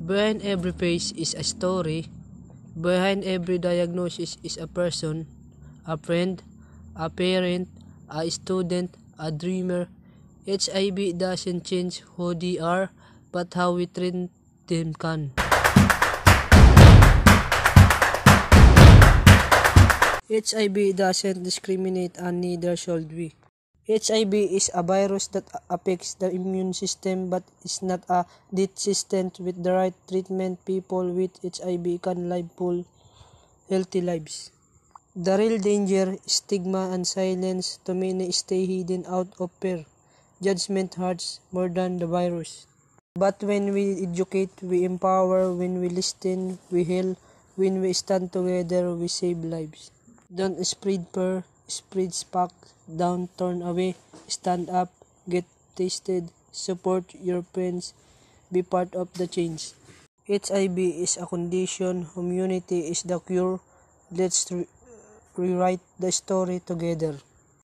Behind every face is a story. Behind every diagnosis is a person, a friend, a parent, a student, a dreamer. HIV doesn't change who they are, but how we treat them can. HIV doesn't discriminate, and neither should we. HIV is a virus that affects the immune system but is not a death sentence. With the right treatment, people with HIV can live full, healthy lives. The real danger, stigma and silence. Too many stay hidden out of fear. Judgment hurts more than the virus. But when we educate, we empower. When we listen, we heal. When we stand together, we save lives. Don't spread fear, spread spark. Don't turn away, stand up, get tested, support your friends, be part of the change. HIV is a condition, immunity is the cure. Let's rewrite the story together.